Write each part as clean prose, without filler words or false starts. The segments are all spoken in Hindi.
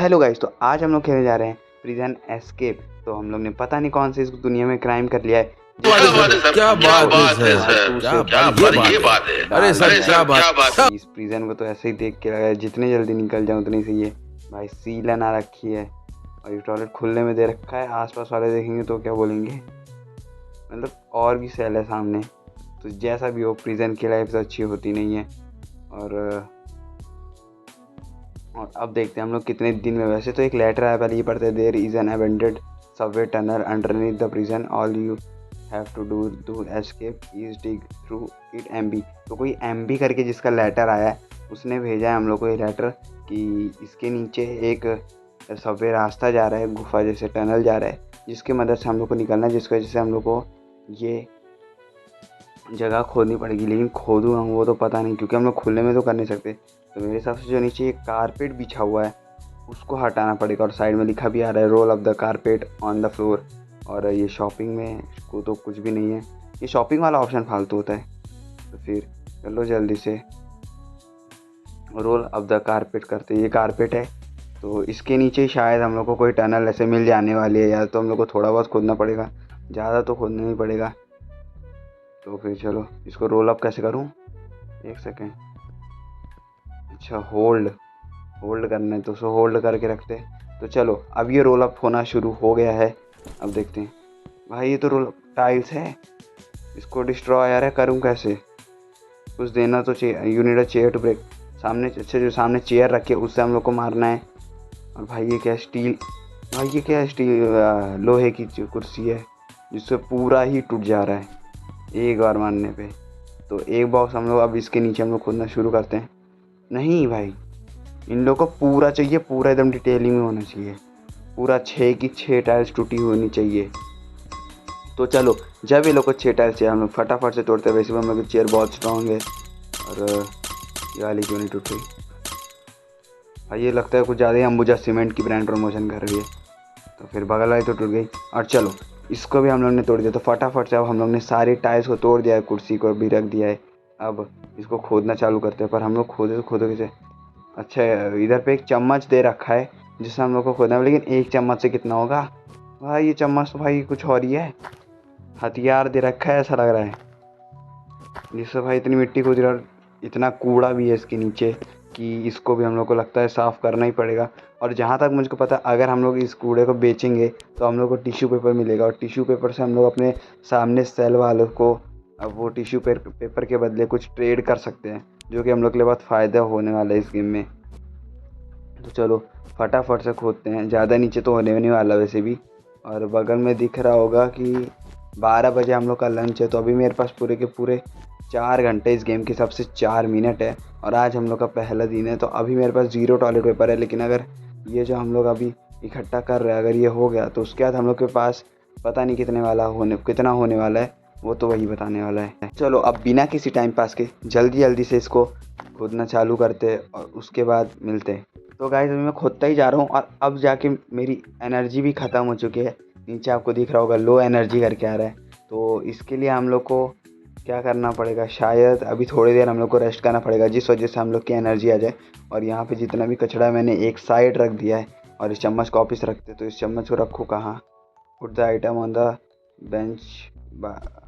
हेलो गाइस, तो आज हम लोग खेलने जा रहे हैं प्रिजन एस्केप। तो हम लोग ने पता नहीं कौन से इस दुनिया में क्राइम कर लिया है क्या बात है सर, ये बात है। अरे सर क्या बात। इस प्रिजन को तो ऐसे ही देख के लगा है जितने जल्दी निकल जाऊं उतनी सही है। भाई सीलन आ रखी है और ये टॉयलेट खुलने में दे रखा है। आसपास वाले देखेंगे तो क्या बोलेंगे, मतलब और भी सेल है सामने। तो जैसा भी हो, प्रिजन की लाइफ तो अच्छी होती नहीं है। और अब देखते हैं हम लोग कितने दिन में। वैसे तो एक लेटर आया, पहले ये पढ़ते हैं, there is an abandoned subway tunnel underneath the prison, all you have to do to escape is dig through it एमबी। तो कोई एमबी करके जिसका लेटर आया है उसने भेजा है हम लोग को ये लेटर कि इसके नीचे एक सबवे रास्ता जा रहा है, गुफा जैसे टनल जा रहा है, जिसकी मदद से हम लोग को निकलना है, जिसकी वजह से हम लोग को ये जगह खोदनी पड़ेगी। लेकिन खोदूँ हम वो तो पता नहीं, क्योंकि हम लोग खुलने में तो कर नहीं सकते। तो मेरे हिसाब से जो नीचे एक कारपेट बिछा हुआ है उसको हटाना पड़ेगा। और साइड में लिखा भी आ रहा है roll of the carpet on the floor. और ये शॉपिंग में को तो कुछ भी नहीं है, ये शॉपिंग वाला ऑप्शन फालतू होता है। तो फिर चलो जल्दी से रोल ऑफ द कारपेट करते। ये कारपेट है तो इसके नीचे शायद हम लोग को कोई टनल ऐसे मिल जाने वाली है, या तो हम लोग को थोड़ा बहुत खोदना पड़ेगा, ज़्यादा तो खोदना नहीं पड़ेगा। तो फिर चलो इसको रोल अप कैसे करूँ, एक सेकेंड। अच्छा, होल्ड करना है तो उसको होल्ड करके रखते हैं। तो चलो अब ये रोल अप होना शुरू हो गया है। अब देखते हैं। भाई ये तो रोल टाइल्स है, इसको डिस्ट्रॉय यार करूँ कैसे, कुछ देना तो चाहिए। You need a chair to break. सामने अच्छे जो सामने चेयर रखे उससे हम लोग को मारना है। और भाई ये क्या स्टील, भाई ये क्या स्टील लोहे की कुर्सी है जिससे पूरा ही टूट जा रहा है एक बार मारने पे। तो एक बॉक्स हम लोग अब इसके नीचे हम लोग खोदना शुरू करते हैं। नहीं भाई, इन लोगों को पूरा चाहिए, पूरा एकदम डिटेलिंग में होना चाहिए, पूरा 6 की 6 टाइल्स टूटी होनी चाहिए। तो चलो जब ये लोग को 6 टाइल्स चाहिए हम लोग फटाफट से तोड़ते हैं। वैसे भी हम लोग की चेयर बहुत स्ट्रॉन्ग है। और ये वाली क्यों नहीं टूट रही भाई, ये लगता है कुछ ज़्यादा ही अंबुजा सीमेंट की ब्रांड प्रमोशन कर रही है। तो फिर बगल वाली तो टूट गई। और चलो इसको भी हम लोग ने तोड़ दिया। तो फटाफट से अब हम लोग ने सारी टाइल्स को तोड़ दिया है, कुर्सी को भी रख दिया है। अब इसको खोदना चालू करते हैं। पर हम लोग खोदे तो खोदे कैसे। अच्छा, इधर पे एक चम्मच दे रखा है जिससे हम लोग को खोदना है, लेकिन एक चम्मच से कितना होगा भाई। ये चम्मच तो भाई कुछ और ही है, हथियार दे रखा है ऐसा लग रहा है, जिससे भाई इतनी मिट्टी खोद रहा है। इतना कूड़ा भी है इसके नीचे कि इसको भी हम लोग को लगता है साफ़ करना ही पड़ेगा। और जहाँ तक मुझको पता, अगर हम लोग इस कूड़े को बेचेंगे तो हम लोग को टिश्यू पेपर मिलेगा। और टिश्यू पेपर से हम लोग अपने सामने सेल वालों को अब वो टिश्यू पेपर के बदले कुछ ट्रेड कर सकते हैं, जो कि हम लोग के लिए बहुत फ़ायदा होने वाला है इस गेम में। तो चलो फटाफट से खोदते हैं, ज़्यादा नीचे तो होने नहीं वाला वैसे भी। और बगल में दिख रहा होगा कि 12 बजे हम लोग का लंच है। तो अभी मेरे पास पूरे के पूरे 4 घंटे इस गेम के हिसाब से 4 मिनट है। और आज हम लोग का पहला दिन है। तो अभी मेरे पास 0 टॉयलेट पेपर है। लेकिन अगर ये जो हम लोग अभी इकट्ठा कर रहे हैं, अगर ये हो गया तो उसके बाद हम लोग के पास पता नहीं कितना होने वाला है, वो तो वही बताने वाला है। चलो अब बिना किसी टाइम पास के जल्दी से इसको खोदना चालू करते और उसके बाद मिलते हैं। तो गाइस अभी मैं खोदता ही जा रहा हूँ और अब जाके मेरी एनर्जी भी ख़त्म हो चुकी है। नीचे आपको दिख रहा होगा लो एनर्जी करके आ रहा है। तो इसके लिए हम लोग को क्या करना पड़ेगा, शायद अभी थोड़ी देर हम लोग को रेस्ट करना पड़ेगा, जिस वजह से हम लोग की एनर्जी आ जाए। और यहाँ पे जितना भी कचरा है मैंने एक साइड रख दिया है। और इस चम्मच को वापस रखते, तो इस चम्मच को रखो कहाँ, put the item on the bench.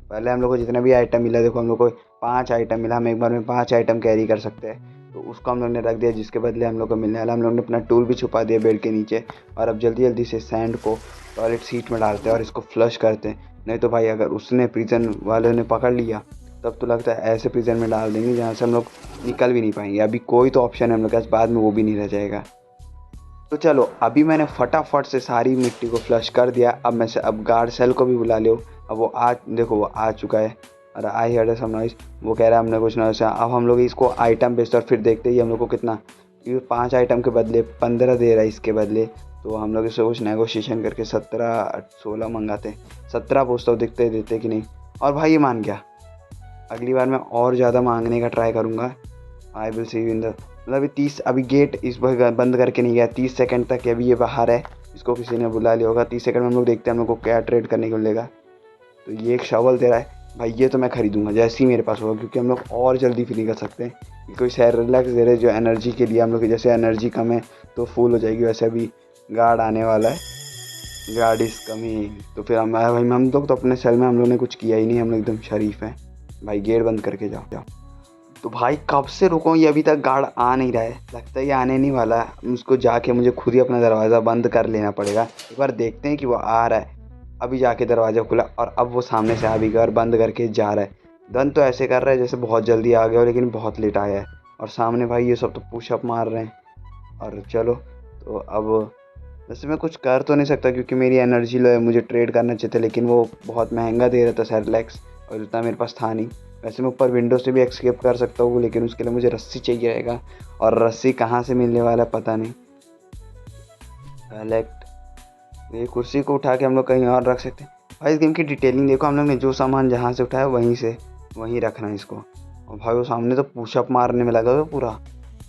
पहले हम लोग को जितना भी आइटम मिला, देखो हम लोग को 5 आइटम मिला, हम एक बार में 5 आइटम कैरी कर सकते हैं। तो उसको हम लोग ने रख दिया, जिसके बदले हम लोग को मिलने वाला। हम लोग ने अपना टूल भी छुपा दिया बेड के नीचे। और अब जल्दी से सैंड को टॉयलेट सीट में डालते हैं और इसको फ्लश करते हैं। नहीं तो भाई अगर उसने प्रिजन वालों ने पकड़ लिया तब तो लगता है ऐसे प्रिजन में डाल देंगे जहाँ से हम लोग निकल भी नहीं पाएंगे। अभी कोई तो ऑप्शन है हम लोग के पास, बाद में वो भी नहीं रह जाएगा। तो चलो अभी मैंने फटाफट से सारी मिट्टी को फ्लश कर दिया। अब गार्ड सेल को भी बुला लो। अब देखो वो आ चुका है। और आई हर्ड सम नॉइस, वो कह रहा है हमने कुछ नॉइस। अब हम लोग इसको आइटम बेचते और फिर देखते ही हम लोग को कितना, ये 5 आइटम के बदले 15 दे रहा है इसके बदले। तो हम लोग इससे कुछ नेगोशिएशन करके 17-16 मंगाते हैं। 17 पूछता हूँ, देखते देते कि नहीं। और भाई ये मान गया। अगली बार मैं और ज़्यादा मांगने का ट्राई करूँगा। I will see you in the, मतलब अभी 30, अभी गेट इस बंद करके नहीं गया 30 सेकंड तक। अभी ये बाहर है, इसको किसी ने बुला लिया होगा। 30 सेकंड में हम लोग देखते हैं हम लोग को क्या ट्रेड करने को मिलेगा। तो ये एक शॉवल दे रहा है, भाई ये तो मैं खरीदूंगा जैसे ही मेरे पास होगा, क्योंकि हम लोग और जल्दी फ्री कर सकते हैं। ये कोई सैर रिलैक्स दे रहे जो एनर्जी के लिए हम लोग की, जैसे एनर्जी कम है तो फुल हो जाएगी, वैसे अभी गार्ड आने वाला है, गार्ड इज कमिंग। तो फिर हम लोग तो अपने सेल में हम लोग ने कुछ किया ही नहीं, हम लोग एकदम शरीफ हैं। भाई गेट बंद करके जाओ जाओ। तो भाई कब से रुको, ये अभी तक गार्ड आ नहीं रहा है, लगता है ये आने नहीं वाला है। उसको जाके मुझे खुद ही अपना दरवाज़ा बंद कर लेना पड़ेगा। एक बार देखते हैं कि वो आ रहा है। अभी जाके दरवाज़ा खुला और अब वो सामने से आ भी गया और बंद करके जा रहा है। डन तो ऐसे कर रहा है जैसे बहुत जल्दी आ गया हो, लेकिन बहुत लेट आया है। और सामने भाई ये सब तो पुशअप मार रहे हैं। और चलो तो अब वैसे मैं कुछ कर तो नहीं सकता क्योंकि मेरी एनर्जी लो है, मुझे ट्रेड करना चाहिए था, लेकिन वो बहुत महंगा दे रहा था सेरेलैक्स और उतना मेरे पास था नहीं। वैसे मैं ऊपर विंडो से भी एस्केप कर सकता हूँ, लेकिन उसके लिए मुझे रस्सी चाहिए रहेगा, और रस्सी कहाँ से मिलने वाला है पता नहीं। कलेक्ट, ये कुर्सी को उठा के हम लोग कहीं और रख सकते हैं। भाई इस गेम की डिटेलिंग देखो, हम लोग ने जो सामान जहाँ से उठाया वहीं रखना है इसको। और भाई वो सामने तो पुशअप मारने में लगा हुआ है पूरा,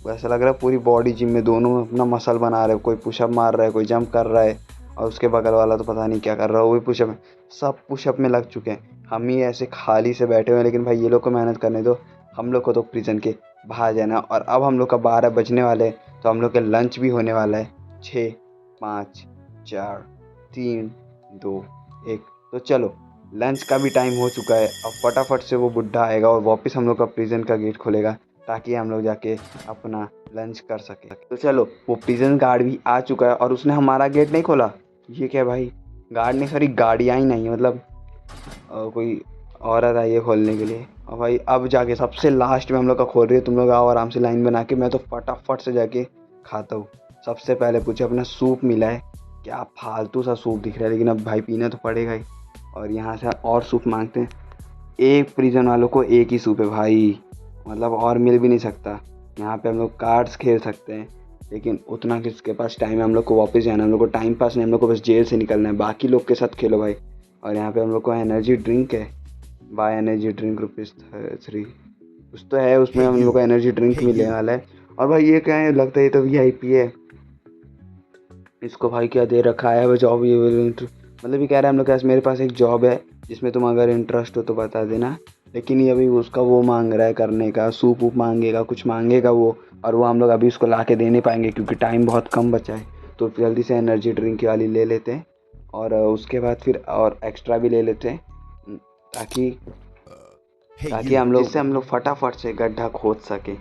ऐसा लग रहा है पूरी बॉडी जिम में दोनों अपना मसल बना रहे हैं। कोई पुशअप मार रहा है, कोई जंप कर रहा है, और उसके बगल वाला तो पता नहीं क्या कर रहा है, वो भी पुशअप में। सब पुशअप में लग चुके हैं, हम ही ऐसे खाली से बैठे हुए हैं। लेकिन भाई ये लोग को मेहनत करने दो, हम लोग को तो प्रिजन के बाहर जाना। और अब हम लोग का 12 बजने वाले हैं, तो हम लोग का लंच भी होने वाला है। 6 5 4 3 2 1। तो चलो लंच का भी टाइम हो चुका है। अब फटाफट से वो बुढ़ा आएगा और वापस हम लोग का प्रिजन का गेट खोलेगा, ताकि हम लोग जाके अपना लंच कर सके। तो चलो वो प्रिजन गार्ड भी आ चुका है और उसने हमारा गेट नहीं खोला। ये क्या भाई, गार्ड नहीं, सॉरी गाड़ियाँ ही नहीं, मतलब कोई औरत आई है खोलने के लिए। और भाई अब जाके सबसे लास्ट में हम लोग का खोल रही है। तुम लोग आओ आराम से लाइन बना के, मैं तो फटाफट से जाके खाता हूँ। सबसे पहले पूछे अपना सूप मिला है, क्या फालतू सा सूप दिख रहा है, लेकिन अब भाई पीना तो पड़ेगा ही। और यहाँ से और सूप मांगते हैं। एक प्रिजन वालों को एक ही सूप है भाई, मतलब और मिल भी नहीं सकता। यहाँ पे हम लोग कार्ड्स खेल सकते हैं, लेकिन उतना किसके पास टाइम है। हम लोग को वापस जाना है, हम लोग को टाइम पास नहीं, हम लोग को बस जेल से निकलना है। बाकी लोग के साथ खेलो भाई। और यहाँ पे हम लोग को एनर्जी ड्रिंक है, बाय एनर्जी ड्रिंक ₹3 कुछ तो है उसमें, हम लोग को एनर्जी ड्रिंक मिलने वाला है। और भाई ये क्या है, लगता है ये तो VIP है। इसको भाई क्या दे रखा है, वो जॉब, ये मतलब ये कह रहा है हम लोग के मेरे पास एक जॉब है जिसमें तुम अगर इंटरेस्ट हो तो बता देना। लेकिन ये अभी उसका वो मांग रहा है करने का, सूप वूप मांगेगा, कुछ मांगेगा वो। और वो हम लोग अभी उसको ला के दे नहीं पाएंगे क्योंकि टाइम बहुत कम बचा है। तो जल्दी से एनर्जी ड्रिंक वाली ले लेते हैं, और उसके बाद फिर और एक्स्ट्रा भी ले लेते हैं, ताकि हम लोग, जिससे हम लोग फटाफट से गड्ढा खोद सके।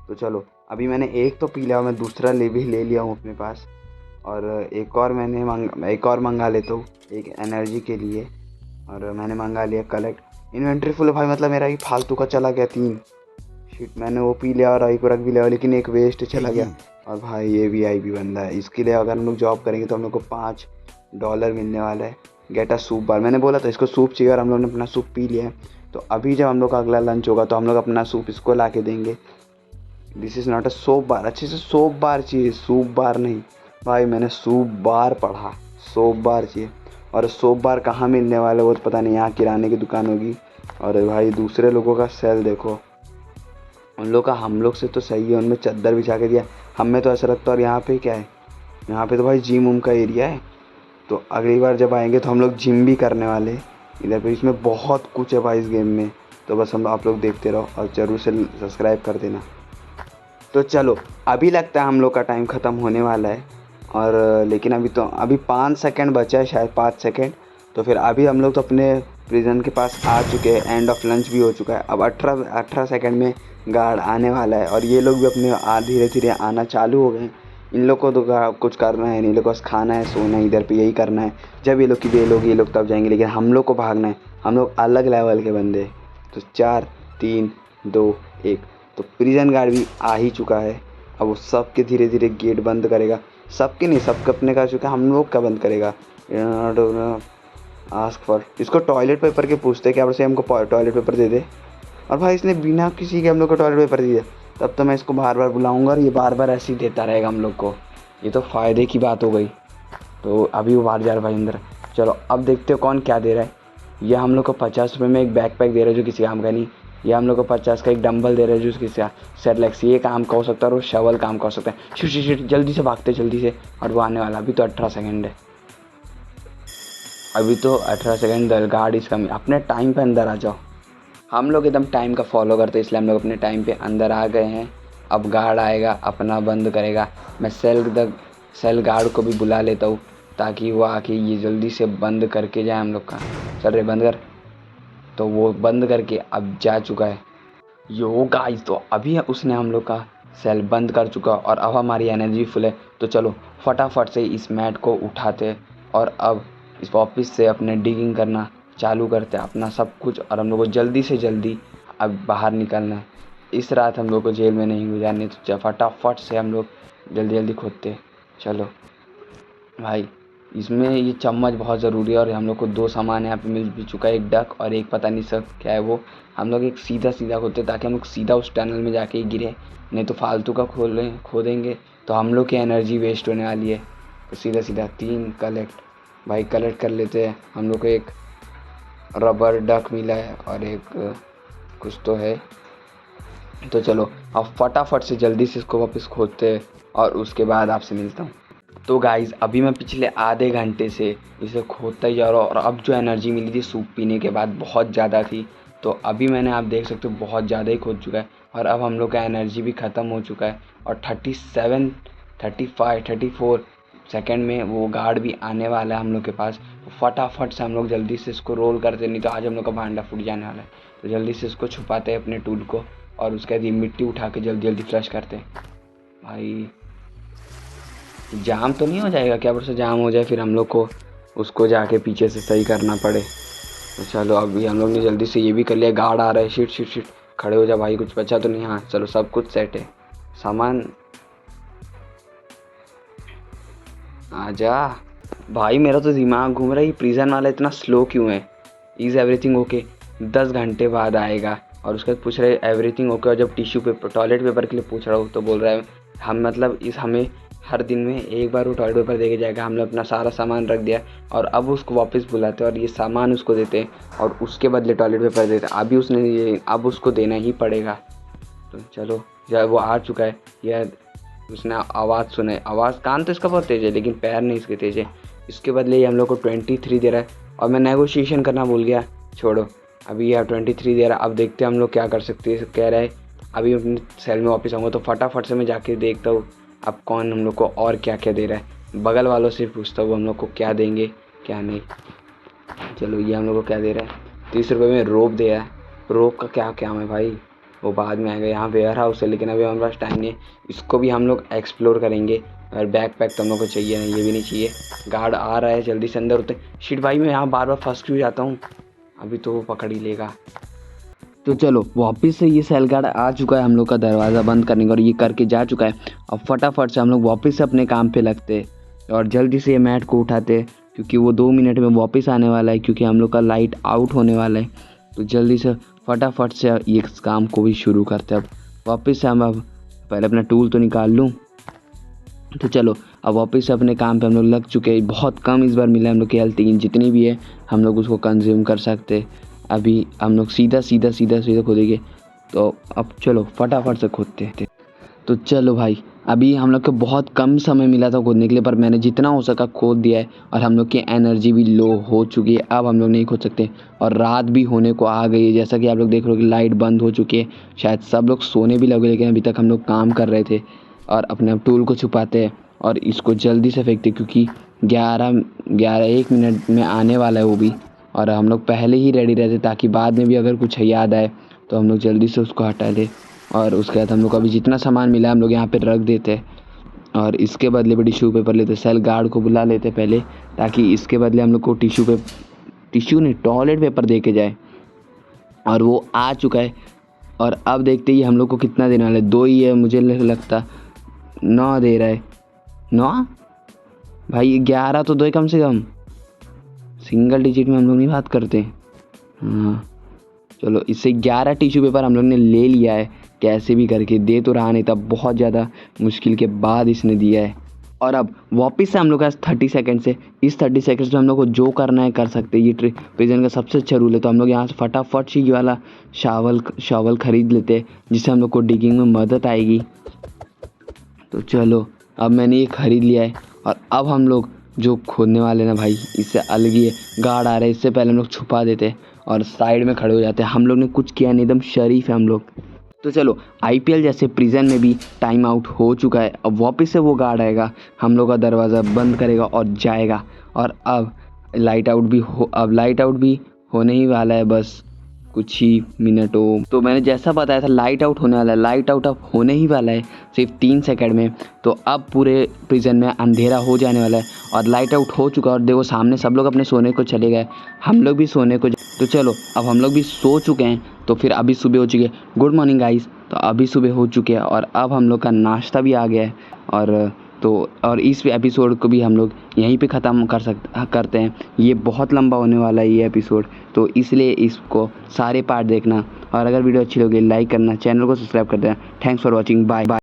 तो चलो अभी मैंने एक तो पी लिया, मैं दूसरा भी ले लिया हूँ अपने पास। और एक और मंगा लेता हूँ एक एनर्जी के लिए। और मैंने मंगा लिया कलेक्ट। इन्वेंट्री फुल है भाई, मतलब मेरा ही फालतू का चला गया 3। शिट, मैंने वो पी लिया और एक रख भी लिया, लेकिन एक वेस्ट चला गया। और भाई ये VIP बंदा है, इसके लिए अगर हम लोग जॉब करेंगे तो हम लोग को $5 मिलने वाला है। गेट अ सूप बार, मैंने बोला था इसको सूप चाहिए और हम लोग ने अपना सूप पी लिया है। तो अभी जब हम लोग का अगला लंच होगा तो हम लोग अपना सूप इसको ला के देंगे। This is not a soap bar, अच्छे से सोप बार चाहिए, सूप बार नहीं। भाई मैंने सूप बार पढ़ा, सोप बार चाहिए। और सोप बार कहाँ मिलने वाले वो तो पता नहीं, यहाँ किराने की दुकान होगी। और भाई दूसरे लोगों का सेल देखो, उन लोग का हम लोग से तो सही है, उनमें चादर बिछा के दिया, हमें तो ऐसा लगता है। और यहाँ पे क्या है, यहाँ पे तो भाई जिम उम का एरिया है। तो अगली बार जब आएंगे तो हम लोग जिम भी करने वाले इधर पे। इसमें बहुत कुछ है भाई इस गेम में, तो बस आप लोग देखते रहो और ज़रूर से सब्सक्राइब कर देना। तो चलो अभी लगता है हम लोग का टाइम ख़त्म होने वाला है। और लेकिन अभी 5 सेकंड बचा है, शायद 5 सेकंड। तो फिर अभी हम लोग तो अपने प्रिजन के पास आ चुके हैं, एंड ऑफ लंच भी हो चुका है। अब 18 सेकंड में गार्ड आने वाला है, और ये लोग भी अपने धीरे धीरे आना चालू हो गए हैं। इन लोग को तो कुछ करना है नहीं, इन लोग को बस खाना है, सोना है, इधर पे यही करना है। जब ये लोग की बेल होगी ये लोग तब जाएंगे, लेकिन हम लोग को भागना है, हम लोग अलग लेवल के बंदे। तो 4 3 2 1। तो प्रिजन गार्ड भी आ ही चुका है। अब वो सबके धीरे धीरे गेट बंद करेगा, सबके नहीं, सबके अपने कर चुका है, हम लोग का बंद करेगा। आस्क फॉर, इसको टॉयलेट पेपर के पूछते क्या वैसे हमको टॉयलेट पेपर दे दे। और भाई इसने बिना किसी के हम लोग को टॉयलेट पेपर दिया, तब तो मैं इसको बार बार बुलाऊंगा और ये बार बार ऐसे ही देता रहेगा हम लोग को। ये तो फ़ायदे की बात हो गई। तो अभी वो बाहर जा रहा भाई अंदर। चलो अब देखते हो कौन क्या दे रहा है। ये हम लोग को ₹50 में एक बैकपैक दे रहा है जो किसी काम का नहीं। ये हम लोग को 50 का एक डंबल दे रहा है जो किसी सेरेलैक्स, ये काम का हो सकता है और वो शवल काम का हो सकता है। शिट जल्दी से भागते जल्दी से, और वो आने वाला। अभी तो 18 सेकंड है, अभी तो 18 सेकंड। गार्ड इसका अपने टाइम पे अंदर आ जाओ। हम लोग एकदम टाइम का फॉलो करते हैं, इसलिए हम लोग अपने टाइम पे अंदर आ गए हैं। अब गार्ड आएगा, अपना बंद करेगा। मैं सेल गार्ड को भी बुला लेता हूँ ताकि वो आके ये जल्दी से बंद करके जाए हम लोग का। चल रे बंद कर। तो वो बंद करके अब जा चुका है। यो गाइस, तो अभी उसने हम लोग का सेल बंद कर चुका और अब हमारी एनर्जी फुल है। तो चलो फटाफट से इस मैट को उठाते हैं और अब इस वापस से अपने डिगिंग करना चालू करते हैं अपना सब कुछ। और हम लोग को जल्दी से जल्दी अब बाहर निकलना है। इस रात हम लोग को जेल में नहीं गुजारनी, तो फटाफट से हम लोग जल्दी जल्दी खोदते। चलो भाई, इसमें ये चम्मच बहुत ज़रूरी है और हम लोग को 2 सामान यहाँ पे मिल भी चुका है, एक डक और एक पता नहीं सब क्या है वो। हम लोग एक सीधा खोदते ताकि हम लोग सीधा उस टनल में जाके ही गिरे, नहीं तो फालतू का खोदेंगे तो हम लोग की एनर्जी वेस्ट होने वाली है। तो सीधा 3 कलेक्ट भाई, कलेक्ट कर लेते हैं। हम लोग को एक रबर डक मिला है और एक कुछ तो है। तो चलो अब फटाफट से जल्दी से इसको वापस खोदते हैं और उसके बाद आपसे मिलता हूँ। तो गाइज़, अभी मैं पिछले आधे घंटे से इसे खोदता ही जा रहा हूँ और अब जो एनर्जी मिली थी सूप पीने के बाद बहुत ज़्यादा थी। तो अभी मैंने, आप देख सकते हो, बहुत ज़्यादा ही खोद चुका है और अब हम लोग का एनर्जी भी ख़त्म हो चुका है। और 37, 35, 34 सेकेंड में वो गार्ड भी आने वाला है हम लोग के पास। तो फटाफट से हम लोग जल्दी से इसको रोल करते, नहीं तो आज हम लोग का भांडा फूट जाने वाला है। तो जल्दी से इसको छुपाते हैं अपने टूल को और उसके बाद ये मिट्टी उठा के जल्दी फ्लश करते हैं। भाई जाम तो नहीं हो जाएगा क्या? वर्षा जाम हो जाए फिर हम लोग को उसको जाके पीछे से सही करना पड़े। तो चलो अभी हम लोग ने जल्दी से ये भी कर लिया। गार्ड आ रहा है, शिट खड़े हो जा भाई, कुछ बचा तो नहीं? हाँ चलो, सब कुछ सेट है। सामान आजा भाई, मेरा तो दिमाग घूम रहा है, प्रिजन वाला इतना स्लो क्यों है? Is everything okay? 10 घंटे बाद आएगा और उसके बाद पूछ रहे एवरीथिंग ओके। और जब टिश्यू पेपर, टॉयलेट पेपर के लिए पूछ रहा हूँ तो बोल रहा है हम, मतलब हमें हर दिन में एक बार वो टॉयलेट पेपर दे के जाएगा। हमने अपना सारा सामान रख दिया और अब उसको वापस बुलाते और ये सामान उसको देते और उसके बदले टॉयलेट पेपर देते। अभी उसने ये, अब उसको देना ही पड़ेगा। तो चलो, जब वो आ चुका है, यह उसने आवाज़ सुने, आवाज़, कान तो इसका बहुत तेज़ है लेकिन पैर नहीं इसके तेज़ है। इसके बदले ये हम लोग को 23 दे रहा है और मैं नेगोशिएशन करना भूल गया। छोड़ो, अभी यह 23 दे रहा है। अब देखते हैं हम लोग क्या कर सकते हैं। कह रहा है अभी अपने सेल में वापस आऊँगा, तो फटाफट से मैं जाके देखता हूँ अब कौन हम लोग को और क्या क्या दे रहा है। बगल वालों से पूछता हूँ हम लोग को क्या देंगे क्या नहीं। चलो, ये हम लोग को क्या दे रहा है? 30 रुपये में रोप दे रहा है। रोप का क्या क्या है भाई, वो बाद में आएगा। यहाँ वेयर हाउस है लेकिन अभी हमारे पास टाइम नहीं है। इसको भी हम लोग एक्सप्लोर करेंगे। और बैक पैक तो हम लोग को चाहिए नहीं, ये भी नहीं चाहिए। गार्ड आ रहा है, जल्दी से अंदर होते। शिट भाई, मैं यहाँ बार फंस क्यों जाता हूँ? अभी तो वो पकड़ ही लेगा। तो चलो, वापस से ये सेल गार्ड आ चुका है हम लोग का दरवाज़ा बंद करने का और ये करके जा चुका है। अब फटाफट से हम लोग वापस से अपने काम पे लगते और जल्दी से ये मैट को उठाते क्योंकि वो 2 मिनट में वापस आने वाला है, क्योंकि हम लोग का लाइट आउट होने वाला है। तो जल्दी से फटाफट से ये काम को भी शुरू करते हैं। अब वापस से हम, अब पहले अपना टूल तो निकाल लूँ। तो चलो, अब वापस से अपने काम पे हम लोग लग चुके हैं। बहुत कम इस बार मिला है हम लोग की हेल्थ, लेकिन जितनी भी है हम लोग उसको कंज्यूम कर सकते। अभी हम लोग सीधा खोदेंगे। तो अब चलो फटाफट से खोदते हैं। तो चलो भाई, अभी हम लोग को बहुत कम समय मिला था खोदने के लिए, पर मैंने जितना हो सका खोद दिया है और हम लोग की एनर्जी भी लो हो चुकी है। अब हम लोग नहीं खोद सकते और रात भी होने को आ गई है। जैसा कि आप लोग देख रहे हो कि लाइट बंद हो चुकी है, शायद सब लोग सोने भी लगे, लेकिन अभी तक हम लोग काम कर रहे थे। और अपने टूल को छुपाते हैं और इसको जल्दी से फेंकते क्योंकि 1 मिनट में आने वाला है वो भी। और हम लोग पहले ही रेडी रहते ताकि बाद में भी अगर कुछ याद आए तो हम लोग जल्दी से उसको हटा दें। और उसके बाद हम लोग को अभी जितना सामान मिला हम लोग यहाँ पे रख देते हैं और इसके बदले में टिश्यू पेपर लेते। सेल गार्ड को बुला लेते पहले ताकि इसके बदले हम लोग को टिश्यू नहीं, टॉयलेट पेपर दे के जाए। और वो आ चुका है और अब देखते ही हम लोग को कितना देने वाला है। 2 ही है मुझे लगता, 9 दे रहा है। 9 भाई, 11 तो 2 है कम से कम। सिंगल डिजिट में हम लोग नहीं बात करते। हाँ चलो, इससे 11 टिश्यू पेपर हम लोग ने ले लिया है, कैसे भी करके दे तो रहा नहीं था, बहुत ज़्यादा मुश्किल के बाद इसने दिया है। और अब वापस से हम लोग का 30 सेकंड से, इस 30 सेकंड में हम लोग को जो करना है कर सकते हैं। ये प्रिजन का सबसे अच्छा रूल है। तो हम लोग यहाँ से फटाफट से ये वाला शावल खरीद लेते हैं जिससे हम लोग को डिगिंग में मदद आएगी। तो चलो, अब मैंने ये खरीद लिया है और अब हम लोग जो खोदने वाले ना भाई, इससे अलग ही है। गार्ड आ रहा है, इससे पहले हम लोग छुपा देते और साइड में खड़े हो जाते हैं। हम लोग ने कुछ किया नहीं, एकदम शरीफ है हम लोग। तो चलो आईपीएल जैसे प्रिजन में भी टाइम आउट हो चुका है। अब वापस से वो गार्ड आएगा, हम लोग का दरवाज़ा बंद करेगा और जाएगा। और अब लाइट आउट भी होने ही वाला है, बस कुछ ही मिनटों। तो मैंने जैसा बताया था लाइट आउट होने वाला है, लाइट आउट अब होने ही वाला है सिर्फ 3 सेकंड में। तो अब पूरे प्रिजन में अंधेरा हो जाने वाला है और लाइट आउट हो चुका है। और देखो सामने सब लोग अपने सोने को चले गए, हम लोग भी सोने को। तो चलो अब हम लोग भी सो चुके हैं, तो फिर अभी सुबह हो चुकी है। Good morning guys. तो अभी सुबह हो चुकी है और अब हम लोग का नाश्ता भी आ गया है। और इस एपिसोड को भी हम लोग यहीं पे ख़त्म करते हैं। ये बहुत लंबा होने वाला है ये एपिसोड, तो इसलिए इसको सारे पार्ट देखना। और अगर वीडियो अच्छी लगे लाइक करना, चैनल को सब्सक्राइब कर देना। Thanks for watching, bye bye.